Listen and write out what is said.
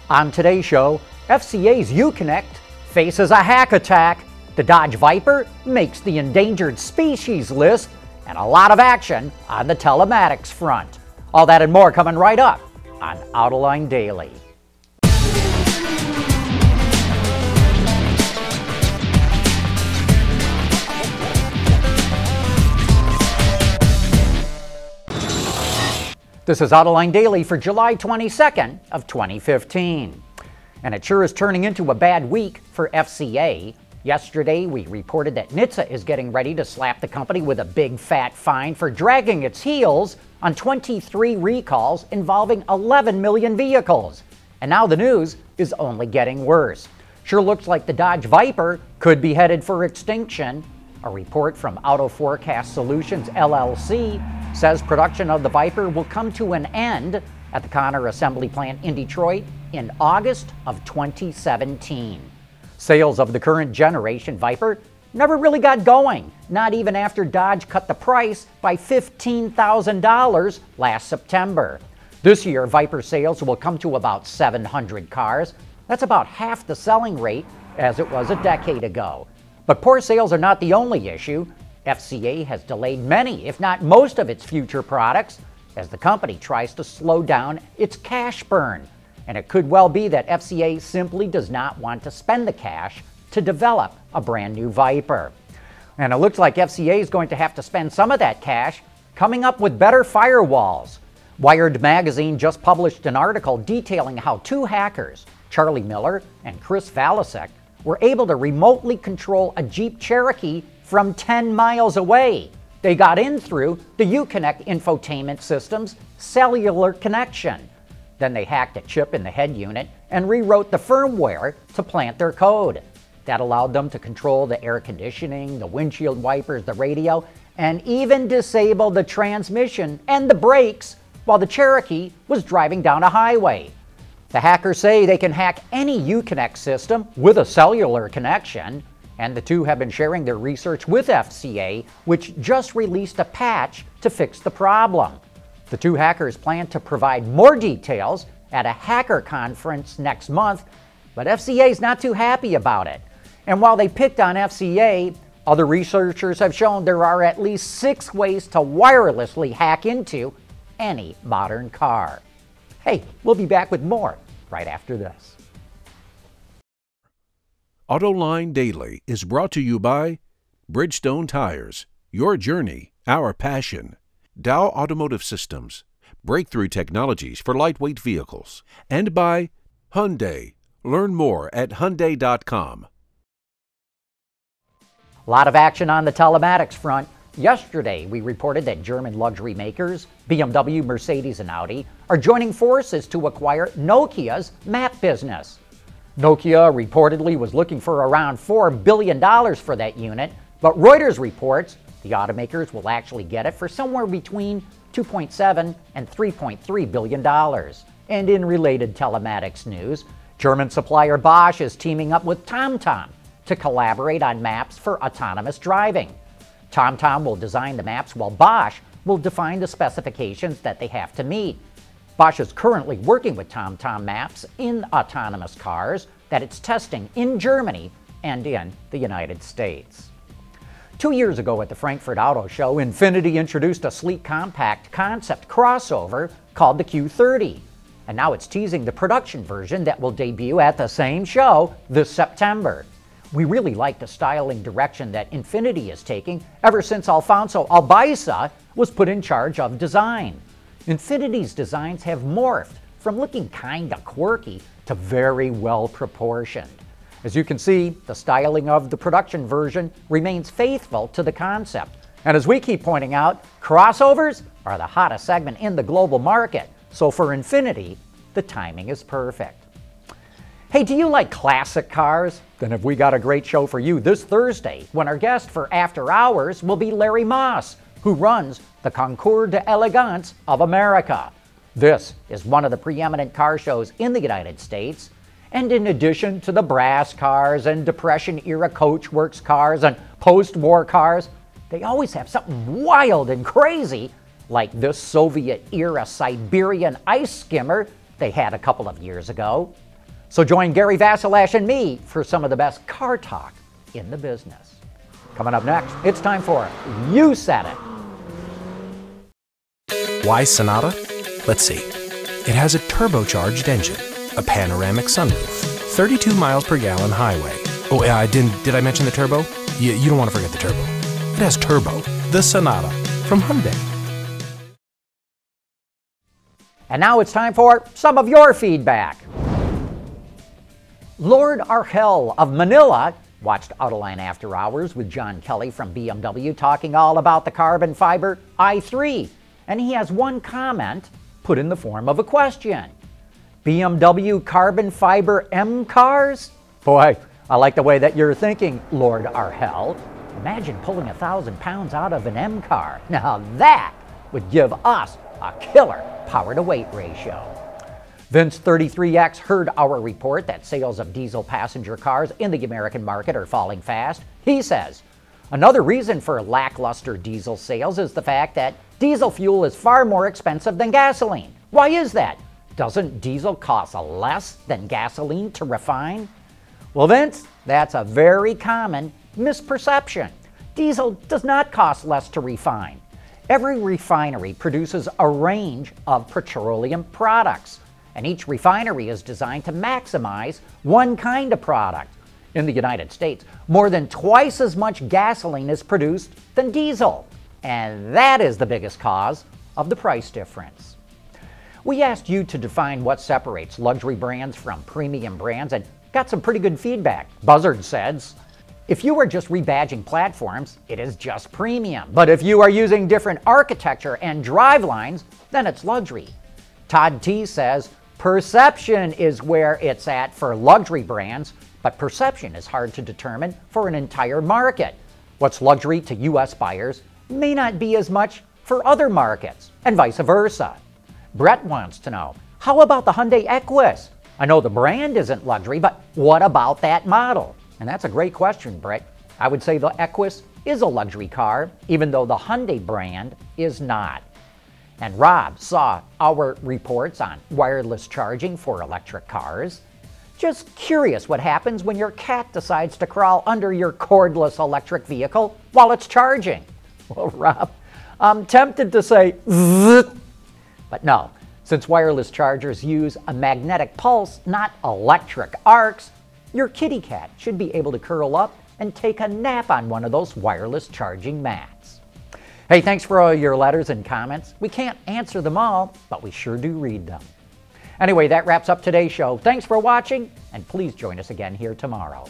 On today's show, FCA's UConnect faces a hack attack, the Dodge Viper makes the endangered species list, and a lot of action on the telematics front. All that and more coming right up on Autoline Daily. This is Autoline Daily for July 22nd of 2015. And it sure is turning into a bad week for FCA. Yesterday, we reported that NHTSA is getting ready to slap the company with a big fat fine for dragging its heels on 23 recalls involving 11 million vehicles. And now the news is only getting worse. Sure looks like the Dodge Viper could be headed for extinction. A report from Auto Forecast Solutions, LLC, says production of the Viper will come to an end at the Connor Assembly Plant in Detroit in August of 2017. Sales of the current generation Viper never really got going, not even after Dodge cut the price by $15,000 last September. This year, Viper sales will come to about 700 cars. That's about half the selling rate as it was a decade ago. But poor sales are not the only issue. FCA has delayed many, if not most, of its future products as the company tries to slow down its cash burn. And it could well be that FCA simply does not want to spend the cash to develop a brand new Viper. And it looks like FCA is going to have to spend some of that cash coming up with better firewalls. Wired magazine just published an article detailing how two hackers, Charlie Miller and Chris Valasek, were able to remotely control a Jeep Cherokee from 10 miles away. They got in through the UConnect infotainment system's cellular connection. Then they hacked a chip in the head unit and rewrote the firmware to plant their code. That allowed them to control the air conditioning, the windshield wipers, the radio, and even disable the transmission and the brakes while the Cherokee was driving down a highway. The hackers say they can hack any UConnect system with a cellular connection, and the two have been sharing their research with FCA, which just released a patch to fix the problem. The two hackers plan to provide more details at a hacker conference next month, but FCA is not too happy about it. And while they picked on FCA, other researchers have shown there are at least 6 ways to wirelessly hack into any modern car. Hey, we'll be back with more right after this. Autoline Daily is brought to you by Bridgestone Tires, your journey, our passion. Dow Automotive Systems, breakthrough technologies for lightweight vehicles. And by Hyundai. Learn more at Hyundai.com. A lot of action on the telematics front. Yesterday, we reported that German luxury makers BMW, Mercedes, and Audi are joining forces to acquire Nokia's map business. Nokia reportedly was looking for around $4 billion for that unit, but Reuters reports the automakers will actually get it for somewhere between $2.7 and $3.3 billion. And in related telematics news, German supplier Bosch is teaming up with TomTom to collaborate on maps for autonomous driving. TomTom will design the maps while Bosch will define the specifications that they have to meet. Bosch is currently working with TomTom maps in autonomous cars that it's testing in Germany and in the United States. 2 years ago at the Frankfurt Auto Show, Infiniti introduced a sleek compact concept crossover called the Q30. And now it's teasing the production version that will debut at the same show this September. We really like the styling direction that Infiniti is taking ever since Alfonso Albaiza was put in charge of design. Infiniti's designs have morphed from looking kinda quirky to very well proportioned. As you can see, the styling of the production version remains faithful to the concept. And as we keep pointing out, crossovers are the hottest segment in the global market. So for Infiniti, the timing is perfect. Hey, do you like classic cars? Then have we got a great show for you this Thursday when our guest for After Hours will be Larry Moss, who runs the Concours d'Elegance of America. This is one of the preeminent car shows in the United States. And in addition to the brass cars and Depression-era Coachworks cars and post-war cars, they always have something wild and crazy, like this Soviet-era Siberian ice skimmer they had a couple of years ago. So join Gary Vasilash and me for some of the best car talk in the business. Coming up next, it's time for You Said It. Why Sonata? Let's see. It has a turbocharged engine, a panoramic sunroof, 32 miles per gallon highway. Oh, did I mention the turbo? You don't want to forget the turbo. It has turbo, the Sonata from Hyundai. And now it's time for some of your feedback. Lord Argel of Manila watched Autoline After Hours with John Kelly from BMW talking all about the carbon fiber i3. And he has one comment put in the form of a question. BMW carbon fiber M cars? Boy, I like the way that you're thinking, Lord Argel. Imagine pulling 1,000 pounds out of an M car. Now that would give us a killer power-to-weight ratio. Vince 33X heard our report that sales of diesel passenger cars in the American market are falling fast. He says, another reason for lackluster diesel sales is the fact that diesel fuel is far more expensive than gasoline. Why is that? Doesn't diesel cost less than gasoline to refine? Well, Vince, that's a very common misperception. Diesel does not cost less to refine. Every refinery produces a range of petroleum products, and each refinery is designed to maximize one kind of product. In the United States, more than twice as much gasoline is produced than diesel, and that is the biggest cause of the price difference. We asked you to define what separates luxury brands from premium brands and got some pretty good feedback. Buzzard says, if you are just rebadging platforms, it is just premium. But if you are using different architecture and drivelines, then it's luxury. Todd T says, perception is where it's at for luxury brands, but perception is hard to determine for an entire market. What's luxury to U.S. buyers may not be as much for other markets, and vice versa. Brett wants to know, how about the Hyundai Equus? I know the brand isn't luxury, but what about that model? And that's a great question, Brett. I would say the Equus is a luxury car, even though the Hyundai brand is not. And Rob saw our reports on wireless charging for electric cars. Just curious what happens when your cat decides to crawl under your cordless electric vehicle while it's charging. Well, Rob, I'm tempted to say zzz, but no. Since wireless chargers use a magnetic pulse, not electric arcs, your kitty cat should be able to curl up and take a nap on one of those wireless charging mats. Hey, thanks for all your letters and comments. We can't answer them all, but we sure do read them. Anyway, that wraps up today's show. Thanks for watching, and please join us again here tomorrow.